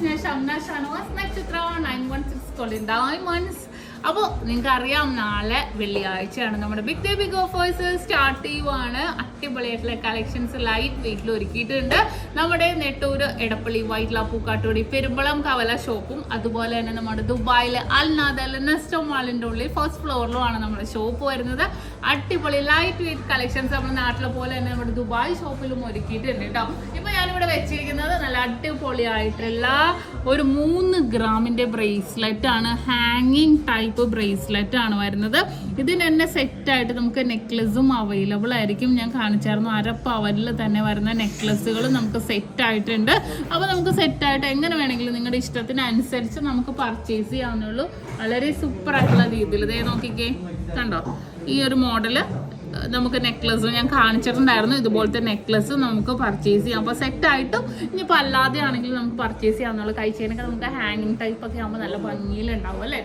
ഞാൻ ഷംന ഷാനവാസ് നക്ഷത്ര 916 Colin diamonds. അപ്പോൾ നിങ്ങൾക്ക് അറിയാം നാളെ വെള്ളിയാഴ്ചയാണ് നമ്മുടെ big day big offers start ചെയ്യുവാണ്. അടിപൊളിയായിട്ടുള്ള കളക്ഷൻസ് ലൈറ്റ് വെയിറ്റിൽ ഒരുക്കിയിട്ടുണ്ട്. നമ്മുടെ നെട്ടൂർ, എടപ്പള്ളി, വൈറ്റ്ല, പൂക്കാട്ടുപടി, പെരുമ്പളം, കവല ഷോപ്പും അതുപോലെ തന്നെ നമ്മുടെ ദുബായിൽ അൽ നാദൽ നെസ്റ്റോ മാളിൻ്റെ ഉള്ളിൽ ഫസ്റ്റ് ഫ്ലോറിലുമാണ് നമ്മുടെ ഷോപ്പ് വരുന്നത്. അടിപൊളി ലൈറ്റ് വെയിറ്റ് കളക്ഷൻസ് നമ്മുടെ നാട്ടിലെ പോലെ തന്നെ നമ്മുടെ ദുബായ് ഷോപ്പിലും ഒരുക്കിയിട്ടുണ്ട് കേട്ടോ. ഇപ്പം ഞാനിവിടെ വെച്ചിരിക്കുന്നത് നല്ല അടിപൊളിയായിട്ടുള്ള ഒരു 3 ഗ്രാമിൻ്റെ ബ്രേസ്ലെറ്റ് ആണ്. ഹാങ്ങിങ് ടൈപ്പ് ബ്രേസ്ലെറ്റ് ആണ് വരുന്നത്. ഇതിന് തന്നെ സെറ്റായിട്ട് നമുക്ക് നെക്ലസും അവൈലബിൾ ആയിരിക്കും. ഞാൻ കാണിച്ചായിരുന്നു 1/2 പവനിൽ തന്നെ വരുന്ന നെക്ലസുകൾ നമുക്ക് സെറ്റായിട്ടുണ്ട്. അപ്പോൾ നമുക്ക് സെറ്റായിട്ട് എങ്ങനെ വേണമെങ്കിലും നിങ്ങളുടെ ഇഷ്ടത്തിനനുസരിച്ച് നമുക്ക് പർച്ചേസ് ചെയ്യാവുന്നുള്ളൂ. വളരെ സൂപ്പർ ആയിട്ടുള്ള രീതിയിൽ ഇതേ നോക്കിക്കേ, കണ്ടോ ഈ ഒരു മോഡല് നമുക്ക് നെക്ലസ് ഞാൻ കാണിച്ചിട്ടുണ്ടായിരുന്നു. ഇതുപോലത്തെ നെക്ലസ് നമുക്ക് പർച്ചേസ് ചെയ്യാം. അപ്പോൾ സെറ്റായിട്ടും ഇനിയിപ്പോൾ അല്ലാതെ ആണെങ്കിലും നമുക്ക് പർച്ചേസ് ചെയ്യാവുന്നുള്ളൂ. കഴിച്ചതിനൊക്കെ നമുക്ക് ഹാങ്ങിങ് ടൈപ്പ് ഒക്കെ ആകുമ്പോൾ നല്ല ഭംഗിയിലുണ്ടാവും അല്ലേ.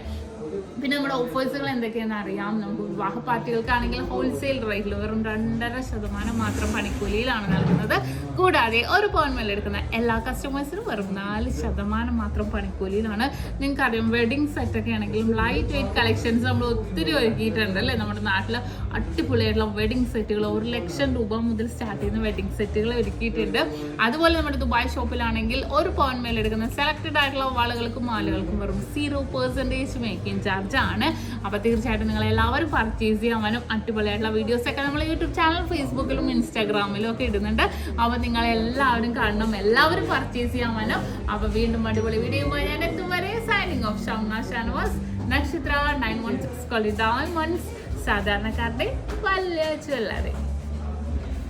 പിന്നെ നമ്മുടെ ഓഫേഴ്സുകൾ എന്തൊക്കെയാണെന്ന് അറിയാം. നമുക്ക് വിവാഹ പാർട്ടികൾക്കാണെങ്കിൽ ഹോൾസെയിൽ റേറ്റിൽ വെറും 2.5% മാത്രം പണിക്കൂലിയിലാണ് നൽകുന്നത്. കൂടാതെ ഒരു പവൻ മേൽ എടുക്കുന്ന എല്ലാ കസ്റ്റമേഴ്സിനും വെറും 4% മാത്രം പണിക്കൂലിയിലാണ്. നിങ്ങൾക്കറിയാം വെഡിങ് സെറ്റൊക്കെ ആണെങ്കിലും ലൈറ്റ് വെയിറ്റ് കളക്ഷൻസ് നമ്മൾ ഒത്തിരി ഒരുക്കിയിട്ടുണ്ട് അല്ലേ. നമ്മുടെ നാട്ടിൽ അടിപൊളിയായിട്ടുള്ള വെഡിങ് സെറ്റുകൾ 1 ലക്ഷം രൂപ മുതൽ സ്റ്റാർട്ട് ചെയ്യുന്ന വെഡിങ് സെറ്റുകൾ ഒരുക്കിയിട്ടുണ്ട്. അതുപോലെ നമ്മുടെ ദുബായ് ഷോപ്പിലാണെങ്കിൽ ഒരു പവൻ മേൽ എടുക്കുന്ന സെലക്റ്റഡ് ആയിട്ടുള്ള വളകൾക്കും മാലകൾക്കും വെറും 0% മേക്കിംഗ് ചാർജ് ആണ്. അപ്പോൾ തീർച്ചയായിട്ടും നിങ്ങൾ എല്ലാവരും പർച്ചേസ് ചെയ്യാനും അടിപൊളിയായിട്ടുള്ള വീഡിയോസൊക്കെ നമ്മൾ യൂട്യൂബ് ചാനൽ, ഫേസ്ബുക്കിലും ഇൻസ്റ്റാഗ്രാമിലും ഒക്കെ ഇടുന്നുണ്ട്. അപ്പോൾ നിങ്ങളെല്ലാവരും കാണണം, എല്ലാവരും പർച്ചേസ് ചെയ്യാനും. അപ്പോൾ വീണ്ടും അടിപൊളി വീഡിയോയുമായി ഞാൻ എത്തും വരെ സൈനിങ് ഓഫ് ഷംന ഷാനവാസ് നക്ഷത്ര 916 കോളി ഡയമണ്ട്സ്. സാധാരണക്കാരുടെ വലിയ ജ്വല്ലറി.